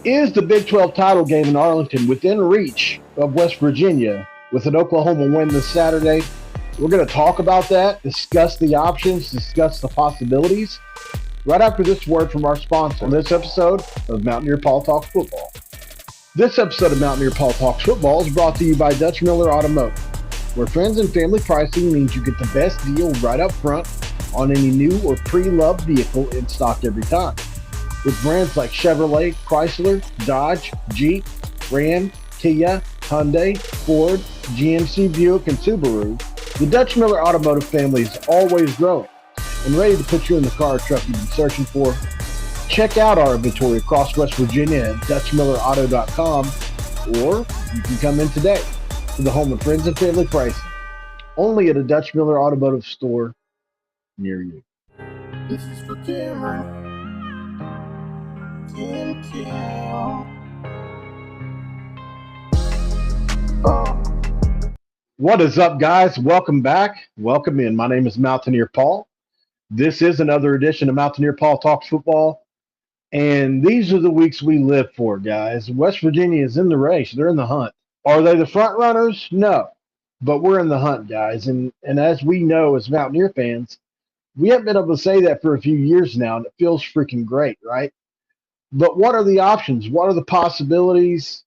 Is the Big 12 title game in Arlington within reach of West Virginia with an Oklahoma win this Saturday? We're going to talk about that, discuss the options, discuss the possibilities right after this word from our sponsor on this episode of Mountaineer Paul Talks Football. This episode of Mountaineer Paul Talks Football is brought to you by Dutch Miller Automotive, where friends and family pricing means you get the best deal right up front on any new or pre-loved vehicle in stock every time. With brands like Chevrolet, Chrysler, Dodge, Jeep, Ram, Kia, Hyundai, Ford, GMC, Buick, and Subaru, the Dutch Miller Automotive family is always growing and ready to put you in the car or truck you've been searching for. Check out our inventory across West Virginia at DutchMillerAuto.com, or you can come in today to the home of friends and family pricing, only at a Dutch Miller Automotive store near you. This is for Cameron. What is up, guys? Welcome back. Welcome in. My name is Mountaineer Paul. This is another edition of Mountaineer Paul Talks Football. And these are the weeks we live for, guys. West Virginia is in the race. They're in the hunt. Are they the front runners? No. But we're in the hunt, guys. And as we know as Mountaineer fans, we haven't been able to say that for a few years now, and it feels freaking great, right? But what are the options? What are the possibilities?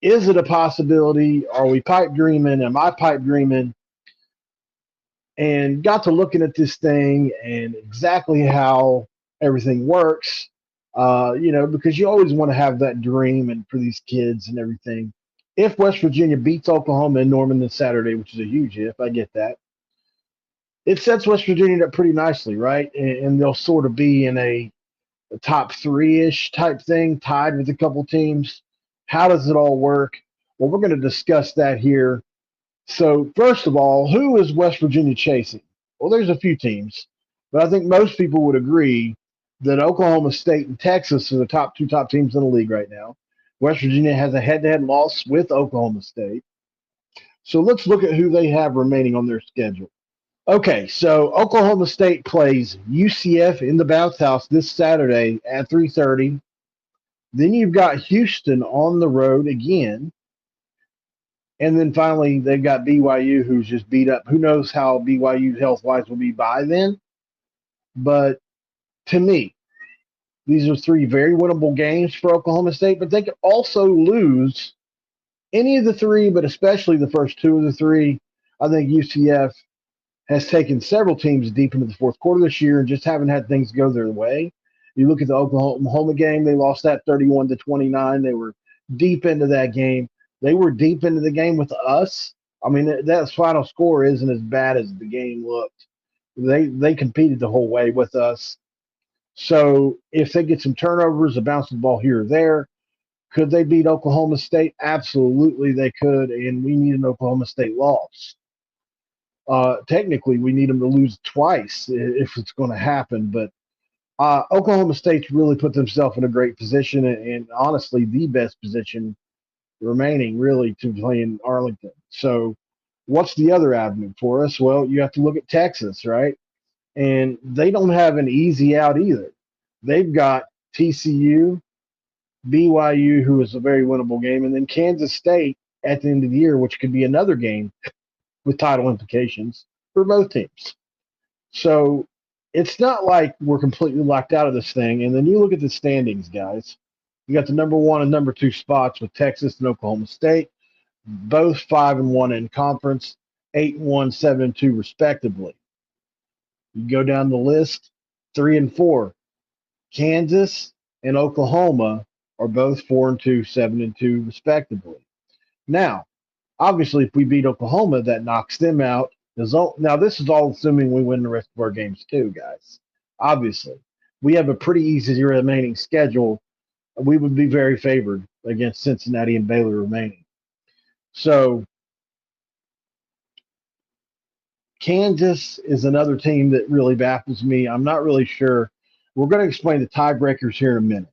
Is it a possibility? Are we pipe dreaming? Am I pipe dreaming? And got to looking at this thing and exactly how everything works, because you always want to have that dream and for these kids and everything. If West Virginia beats Oklahoma in Norman this Saturday, which is a huge if, I get that, it sets West Virginia up pretty nicely, right? And they'll sort of be in a top three-ish type thing, tied with a couple teams. How does it all work? Well, we're going to discuss that here. So, first of all, who is West Virginia chasing? Well, there's a few teams, but I think most people would agree that Oklahoma State and Texas are the top teams in the league right now. West Virginia has a head-to-head loss with Oklahoma State. So let's look at who they have remaining on their schedule. Okay, so Oklahoma State plays UCF in the Bounce House this Saturday at 3:30. Then you've got Houston on the road again. And then finally, they've got BYU, who's just beat up. Who knows how BYU health-wise will be by then? But to me, these are three very winnable games for Oklahoma State, but they could also lose any of the three, but especially the first two of the three. I think UCF has taken several teams deep into the fourth quarter this year and just haven't had things go their way. You look at the Oklahoma game, they lost that 31-29. They were deep into that game. They were deep into the game with us. I mean, that final score isn't as bad as the game looked. They competed the whole way with us. So if they get some turnovers, a bounce the ball here or there, could they beat Oklahoma State? Absolutely, they could, and we need an Oklahoma State loss. Technically, we need them to lose twice if it's going to happen. But Oklahoma State's really put themselves in a great position, and honestly, the best position remaining really to play in Arlington. So what's the other avenue for us? Well, you have to look at Texas, right? And they don't have an easy out either. They've got TCU, BYU, who is a very winnable game, and then Kansas State at the end of the year, which could be another game with title implications for both teams. So it's not like we're completely locked out of this thing. And then you look at the standings, guys. You got the number one and number two spots with Texas and Oklahoma State, both 5-1 in conference, 8-1, 7-2 respectively. You go down the list, 3-4. Kansas and Oklahoma are both 4-2, 7-2 respectively. Now, obviously, if we beat Oklahoma, that knocks them out. Now, this is all assuming we win the rest of our games too, guys. Obviously, we have a pretty easy remaining schedule. We would be very favored against Cincinnati and Baylor remaining. So Kansas is another team that really baffles me. I'm not really sure. We're going to explain the tiebreakers here in a minute.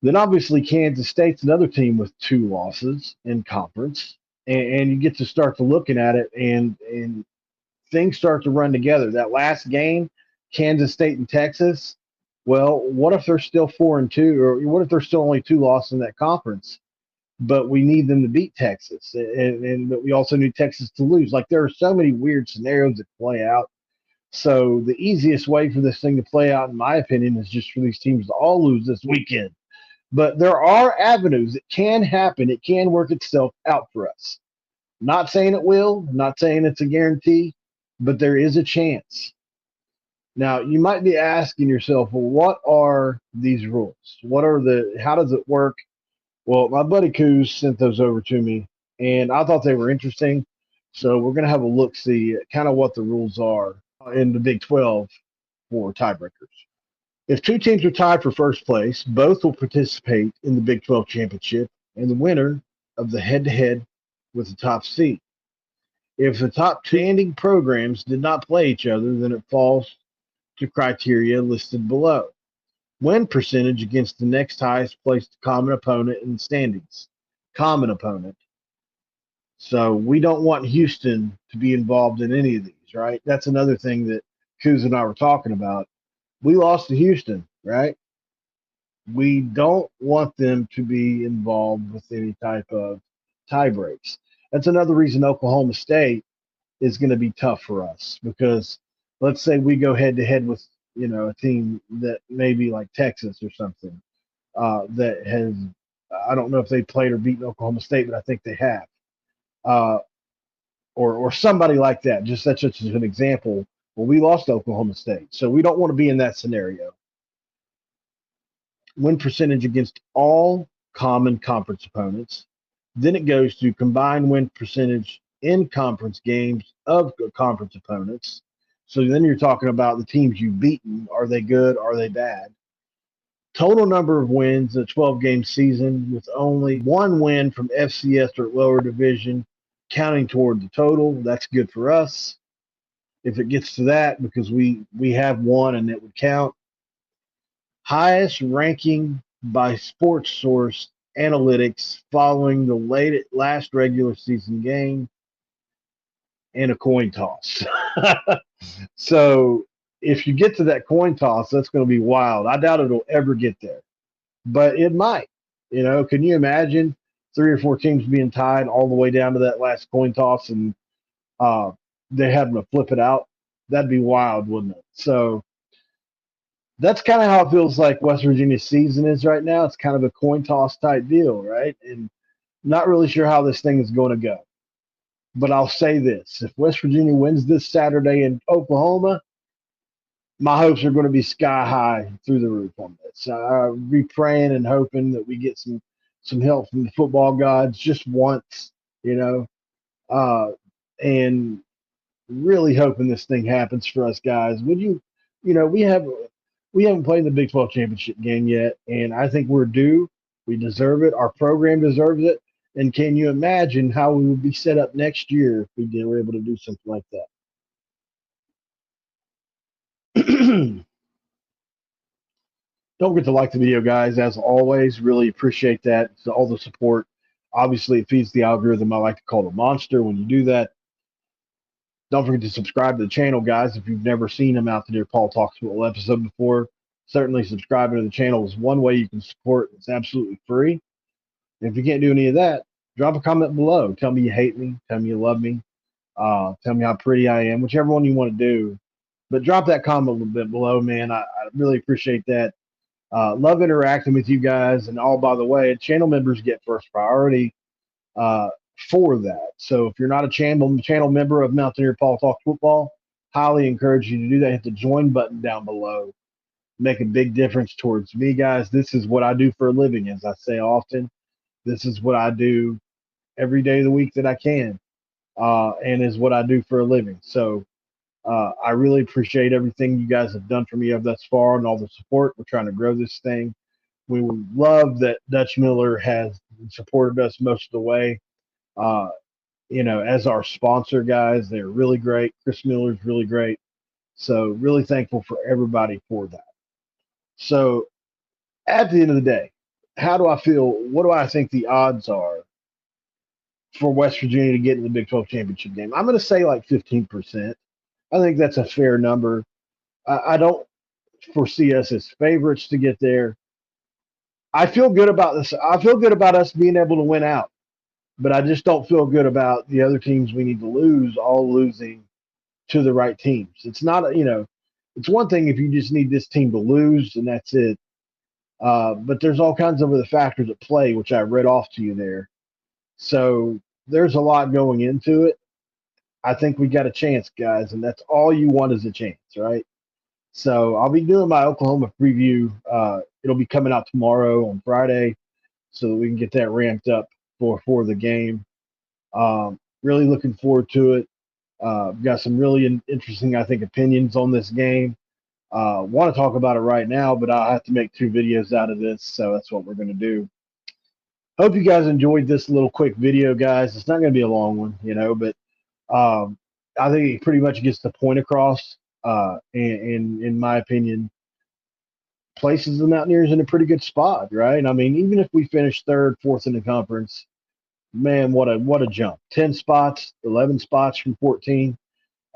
Then obviously Kansas State's another team with 2 losses in conference, and you get to start to looking at it, and things start to run together. That last game, Kansas State and Texas, Well, what if they're still 4-2, or what if they're still only two losses in that conference? But we need them to beat Texas, and but we also need Texas to lose. Like there are so many weird scenarios that play out. So the easiest way for this thing to play out, in my opinion, is just for these teams to all lose this weekend. But there are avenues. It can happen. It can work itself out for us. Not saying it will, not saying it's a guarantee, but there is a chance. Now, you might be asking yourself, well, what are these rules? How does it work? Well, my buddy Coos sent those over to me, and I thought they were interesting. So we're going to have a look, see kind of what the rules are in the Big 12 for tiebreakers. If two teams are tied for first place, both will participate in the Big 12 championship, and the winner of the head to head with the top seed. If the top two standing programs did not play each other, then it falls to criteria listed below. Win percentage against the next highest placed common opponent in the standings. Common opponent. So we don't want Houston to be involved in any of these, right? That's another thing that Kuz and I were talking about. We lost to Houston, right? We don't want them to be involved with any type of tie breaks. That's another reason Oklahoma State is going to be tough for us because let's say we go head to head with a team that maybe like Texas or something that has I don't know if they played or beaten Oklahoma State, but I think they have. Uh, or somebody like that. Just such as an example. Well, we lost Oklahoma State, so we don't want to be in that scenario. Win percentage against all common conference opponents. Then it goes to combined win percentage in conference games of conference opponents. So then you're talking about the teams you've beaten. Are they good? Are they bad? Total number of wins in a 12-game season with only one win from FCS or lower division counting toward the total. That's good for us. If it gets to that, because we have one and it would count. Highest ranking by Sports Source Analytics following the last regular season game and a coin toss. So if you get to that coin toss, that's going to be wild. I doubt it'll ever get there, but it might. Can you imagine three or four teams being tied all the way down to that last coin toss and uh, they having to flip it out? That'd be wild, wouldn't it? So that's kind of how it feels like West Virginia's season is right now. It's kind of a coin toss type deal, right? And not really sure how this thing is going to go. But I'll say this: if West Virginia wins this Saturday in Oklahoma, my hopes are going to be sky high through the roof on this. I'll be praying and hoping that we get some help from the football gods just once, you know, uh, and really hoping this thing happens for us guys. Would you, we haven't played the Big 12 championship game yet, and I think we're due. We deserve it. Our program deserves it. And can you imagine how we would be set up next year if were able to do something like that? Don't forget to like the video, guys. As always, really appreciate that. So all the support. Obviously, it feeds the algorithm I like to call a monster when you do that. Don't forget to subscribe to the channel, guys. If you've never seen him out there, Paul Talks Football episode before, certainly subscribing to the channel is one way you can support. It's absolutely free. And if you can't do any of that, drop a comment below. Tell me you hate me. Tell me you love me. Tell me how pretty I am, whichever one you want to do. But drop that comment a little bit below, man. I really appreciate that. Love interacting with you guys. And all, by the way, channel members get first priority uh, for that. So if you're not a channel member of Mountaineer Paul Talks Football, highly encourage you to do that. Hit the join button down below. Make a big difference towards me, guys. This is what I do for a living, as I say often. This is what I do every day of the week that I can, and is what I do for a living. So I really appreciate everything you guys have done for me thus far and all the support. We're trying to grow this thing. We love that Dutch Miller has supported us most of the way. Uh, as our sponsor, guys, they're really great. Chris Miller's really great. So really thankful for everybody for that. So at the end of the day, how do I feel? What do I think the odds are for West Virginia to get in the Big 12 championship game? I'm going to say like 15%. I think that's a fair number. I don't. foresee us as favorites to get there. I feel good about this. I feel good about us being able to win out, but I just don't feel good about the other teams we need to lose, all losing to the right teams. It's not, it's one thing if you just need this team to lose and that's it. But there's all kinds of other factors at play, which I read off to you there. So there's a lot going into it. I think we got a chance, guys, and that's all you want is a chance, right? So I'll be doing my Oklahoma preview. It'll be coming out tomorrow on Friday, so that we can get that ramped up for the game. Really looking forward to it. Got some really interesting, I think, opinions on this game. Want to talk about it right now, but I'll have to make 2 videos out of this, so that's what we're going to do. Hope you guys enjoyed this little quick video, guys. It's not going to be a long one, but um, I think it pretty much gets the point across. And in my opinion, places the Mountaineers in a pretty good spot, right? I mean, even if we finish third, fourth in the conference, man, what a jump! 10 spots, 11 spots from 14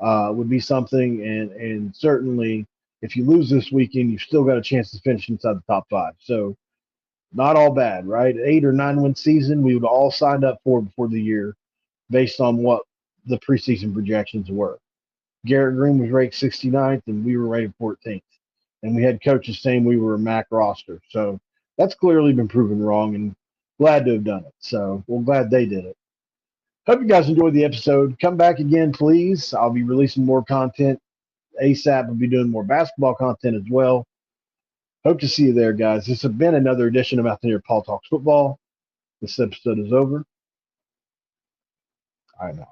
would be something, and certainly if you lose this weekend, you've still got a chance to finish inside the top 5. So not all bad, right? 8 or 9 win season we would all signed up for before the year, based on what the preseason projections were. Garrett Green was ranked 69th, and we were rated 14th. And we had coaches saying we were a MAC roster. So that's clearly been proven wrong, and glad to have done it. So we're glad they did it. Hope you guys enjoyed the episode. Come back again, please. I'll be releasing more content ASAP. We'll be doing more basketball content as well. Hope to see you there, guys. This has been another edition of Mountaineer Paul Talks Football. This episode is over. I know.